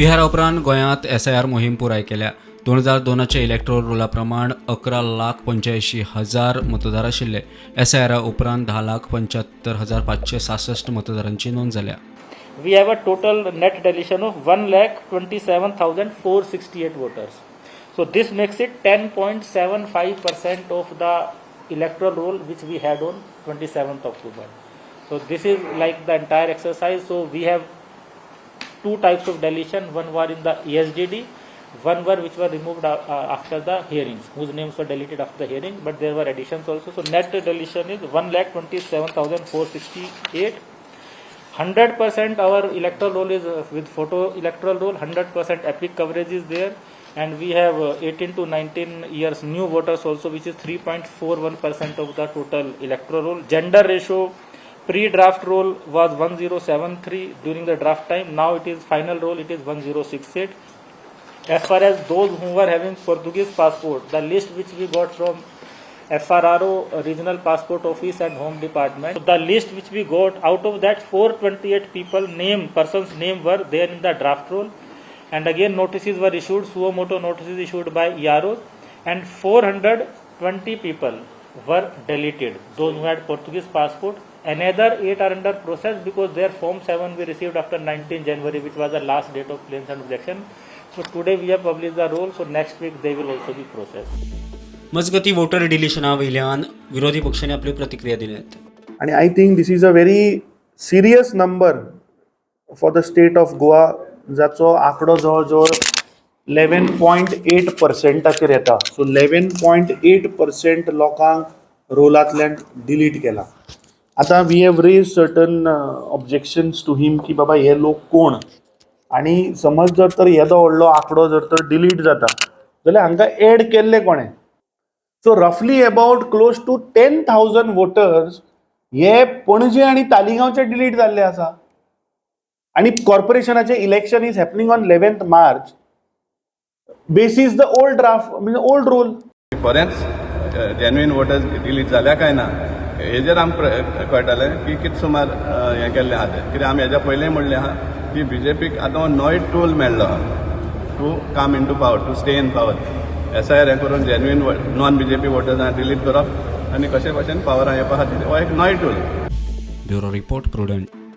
बिहारा उपरांत गोंयांत SIR मोहीम पुराय केल्या. 2002च्या इलेक्ट्रोल रोला प्रमाण 11,85,000 मतदार आशिल्ले. SIR उपरांत 10,75,566 मतदारांची नोंद जाल्या. We have a total net deletion of 1,27,468 voters. So this makes it 10.75% of the electoral roll which we had on 27th October. So this is like the entire exercise. So we have two types of deletion. One were in the ESDD, one were which were removed after the hearings, whose names were deleted after the hearing, but there were additions also. So net deletion is 1,27,468. 100% our electoral roll is with photo electoral roll. 100% epic coverage is there, and we have 18 to 19 years new voters also, which is 3.41% of the total electoral roll. Gender ratio pre-draft roll was 1073 during the draft time. Now it is final roll, it is 1068. As far as those who were having Portuguese passport, the list which we got from FRRO, Regional Passport Office and Home Department, the list which we got, out of that 428 persons name were there in the draft roll, and again notices were issued, suo motu notices issued by EROs, and 420 people were deleted, those who had Portuguese passport. Another 8 are under process because their Form 7 we received after 19 January, which was the last date of claims and objection. So today we have published the roll, so next week they will also be processed. मजगती voter डिलिशना वयल्यान विरोधी पक्षांनी आपली प्रतिक्रिया दिल्यात. आणि I think this is a very serious number for the state of Goa, जाचो आंकडो जवळ जवळ 11.8% येता. सो 11.8% लोकांक रोलांतल्यान डिलीट केला. आतां we have raise certain objections to him की बाबा हे लोक कोण, आणि समज जर तर येदो व्हडलो आंकडो जर तर डिलीट जाता जाल्यार हांकां एड केल्ले कोणें. सो रफली अबाउट क्लोज टू 10,000 वोटर्स हे पणजे आणि तालिगांवचे डिलीट जाल्ले आसा. आणि कॉर्पोरेशनाचे election is happening on 11th March basis the old draft, म्हणजे ओल्ड रोल. खरेंच जेन्युइन वोटर्स डिलीट जाल्या काय ना हेजेर आमकां कळटलें की कितें सुमार हें केल्लें आहा तें. कित्याक आमी हेज्या पयलींय म्हणलें आहा की BJPक आतां नॉय टूल मेळ्ळो आहा to come in to power, to stay in power. SIR हें करून जेन्युइन नॉन BJP वोटर्सांक डिलीट करप आनी कशे भाशेन पावरां येवपा खातीर हो एक नॉय टूल. Bureau report prudent.